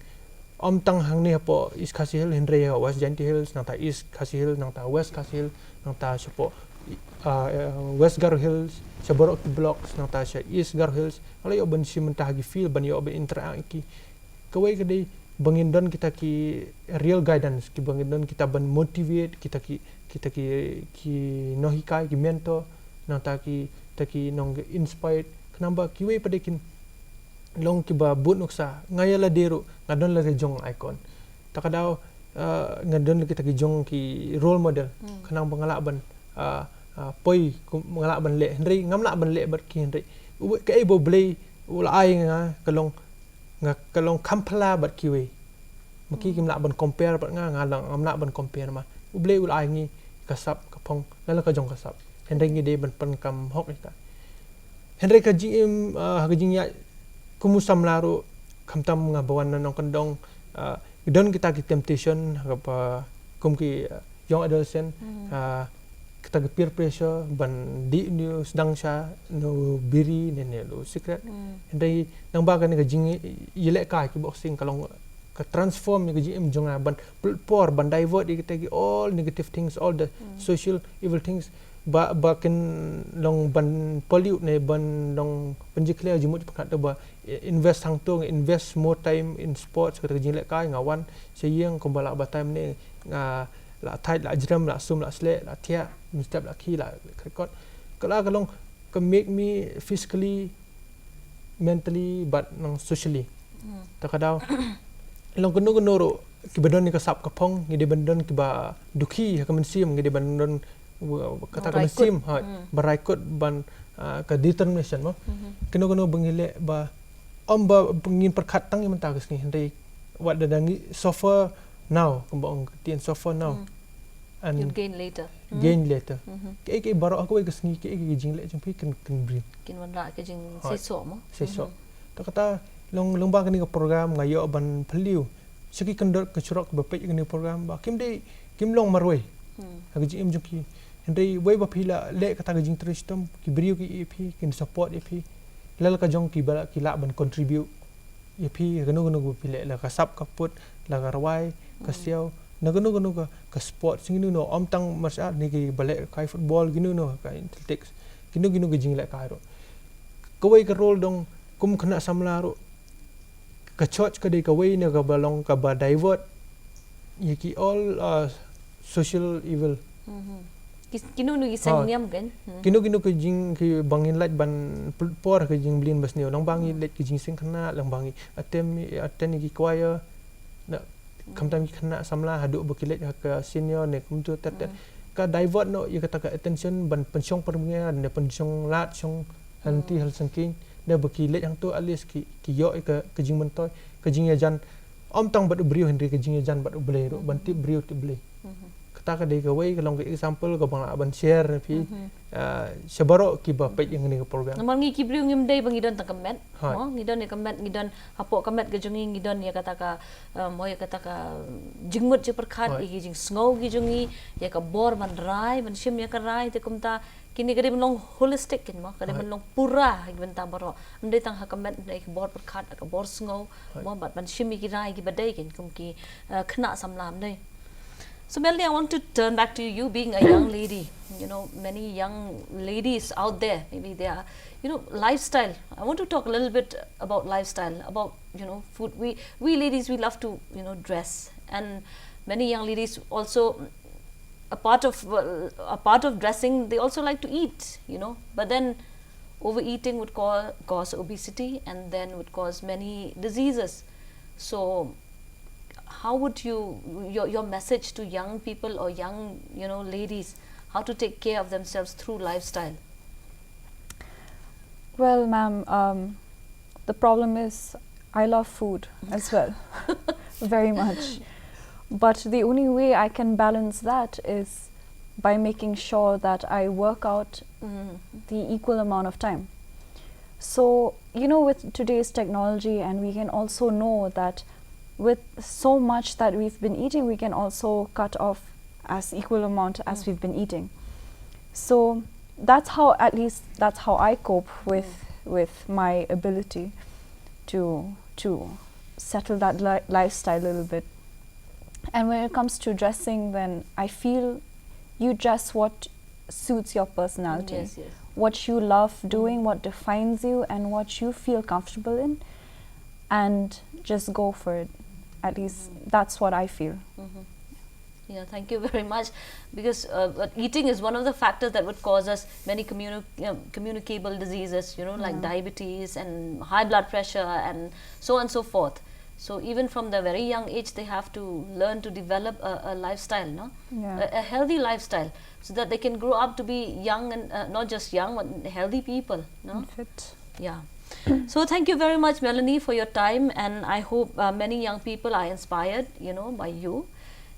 om tang hang ni po East Khasi Hill hindre West Janti Hills nang ta East Khasi Hill nang ta West Khasi Hill nang ta sipo West Garo Hills Saborok blocks nang ta East Garo Hills ala yo ban si mentah gi feel ban yo ban interact ki kawai ka dei bangin don kita ki real guidance ki bangin don kita ban motivate kita ki nohikai ki mentor nang ta ki nong inspired kenamba ki we padekin long ki ba but nuksa ngayala deru ngadon la jong icon takadaw ngadon kita ki jong ki role model kenang pengalaban poi pengalaban le henry ngamla ban le ber ki henry ka e bo blay ula ai nga kalong kampla bat ki we maki kim la ban compare bat nga lang amla ban compare ma uble ul ai ngi kasap kapong lala ka jong kasap henry ngi de ban pan kam hok ka henry ka jing ha jing ya kumusam laru kamtam nga bawan nang kandong don kita ki temptation apa kum ki young adolescent kita ki peer pressure ban di new sedang sha no biri ne lo secret henry nang ba ka ni ka jing yelek ka ki boxing kalong ka transform ni jing jonga ban por ban divert kita ki all negative things all the social evil things ba ken long ban pollute ne ban long penjikle jumut pakat ba invest hang tu invest more time in sports kata jing lek kai ngawan seyang kombala ba time ne la tight la jram la sum la sle la tia step la ki la record kala kalong ka make me physically mentally but nang socially takadaw long kuno ro ki badon ni kasap kapong ngide bandon ki ba duki ka mensim ngide bandon kata ka mensim baraikot ban ka determination mo kuno bengile ba ba pengin perkat tang yang mentah kesini henry what the dangi suffer now kembang tien suffer now and you gain later ke baru aku kesini ke jing le jumpi kan brin kin wan ra ke jing seso mo seso ta kata long ba kani ka program ngayo ban phaliu siki kendor ke churok ba pe kani program ba kim long marwai ha jing jumpi henry wei ba phila le kata jing tristom ki brio ki ep kin support ep lal ka jong ki bala ki la ban contribute ep ganu go pile la ka sap ka put la ka rawai ka siao na ganu ka sport sing no om tang martial ni ki bale kai football ginu no ka athletics ginu ka jing la ka ro kawai ka role dong kum khana samla ro ka church ka dei ka wei na ka balong ka ba divert ye ki all social evil kinu nu isang niam kan kinu ke jing ki bangin light ban por ke jing blin bas ni lang bangi let ke jing sing khana lang bangi atem ki choir na kamtam ki khana samla hadu bukilet ka senior ne kumtu tat ka divert no ye kata ka attention ban pensiong permia ne pensiong lat song hanti hal sangking da bukilet yang tu alis ki yo ke jing mentoy ke jing jan om tang bad brio henry ke jing jan bad ble ban ti brio ti ble kata ka dei ka wei kalong ke example ka bang ban share pi sebaro ki ba pe yang ni program naman ngi kibriu ngim dei bang idon ta comment ngidon ni comment ngidon hapo comment ke jungi ngidon ya kata ka mo ya kata ka jingmut je perkhat igi jing sngo gi jungi ya ka bor man rai man shim ya ka rai te kumta kini kade menong holistic kin mo kade menong pura gi benta baro ndai tang ha comment dei ka bor perkhat ka bor sngo mo bat man shim gi rai gi badai kin kum ki khna samlam dei. So Melanie, I want to turn back to you being a young lady. You know, many young ladies out there, maybe they are, lifestyle. I want to talk a little bit about lifestyle, about, food. We ladies, we love to, dress. And many young ladies also, a part of dressing, they also like to eat, But then overeating would cause obesity and then would cause many diseases. So how would your message to young people or young ladies, how to take care of themselves through lifestyle? Well, ma'am, the problem is I love food as well, very much. But the only way I can balance that is by making sure that I work out the equal amount of time. So, you know, with today's technology, and we can also know that with so much that we've been eating, we can also cut off as equal amount as we've been eating. So that's how, at least that's how I cope with my ability to settle that lifestyle a little bit. And when it comes to dressing, then I feel you dress what suits your personality. Yes, yes. What you love doing, what defines you, and what you feel comfortable in, and just go for it. At least that's what I feel. Yeah, thank you very much, because eating is one of the factors that would cause us many communicable diseases, you know, like diabetes and high blood pressure and so on and so forth. So even from the very young age, they have to learn to develop a lifestyle, no? A healthy lifestyle, so that they can grow up to be young and not just young, but healthy people, no? Fit. Yeah. So thank you very much, Melanie, for your time, and I hope many young people are inspired, you know, by you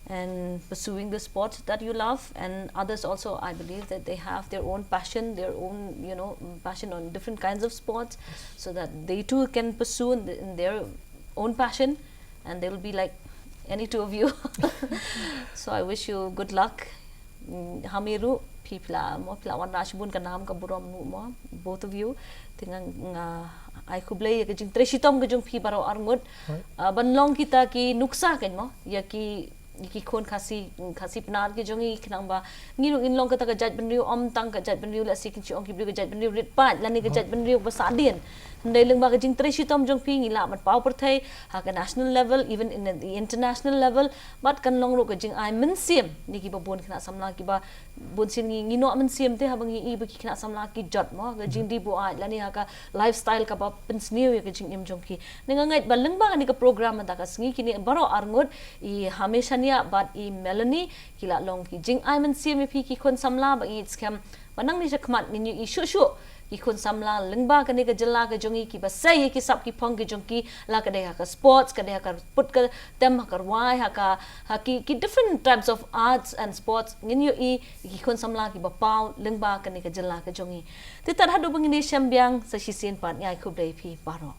and pursuing the sports that you love, and others also, I believe that they have their own passion, their own, you know, passion on different kinds of sports, so that they too can pursue in their own passion, and they will be like any two of you. So I wish you good luck. Hamiru pipla mo pla wan rashbun kanam ka burom nu mo, both of you tingang ai khublei ke jing treshitom ke jung phi baro arngut banlong kita ki nuksa ken mo ya ki khon khasi pnar ke jongi khnang ba ngiru in long ka ta ka jaj benriu om tang ka jaj benriu la sikin chi ong ki ka jaj benriu rit pa la ni ka jaj benriu ba sa dien ndai leng ba ka jing treshitom jong phi ngila mat pau per thai ha ka national level, even in the international level, but kan long ro ka jing ai min sim ni ki ba bon khna samla ki ba bon sin ngi no min sim te ha bang i ba ki khna samla ki jot mo ka jing di bo ai la ni ha ka lifestyle ka ba pins new ka jing im jong ki ninga ngai ba leng ba ni ka program da ka sngi ki ni baro arngot I hamesha nia but I Melanie kila long ki jing ai min sim phi ki khon samla ba I scam banang ni jakmat ni I shu ki khon samla lengba ka ni ka jala ka jongi ki ba sai ki sap ki phong ki jong ki la ka de ha ka sports ka de ha ka put ka tem ha ka wai ha ka ki different types of arts and sports ngin yo I ki khon samla ki ba pau lengba ka ni ka jala ka jongi ti tar ha do bang ni shambyang sa shisien pat ngai khub dai phi paro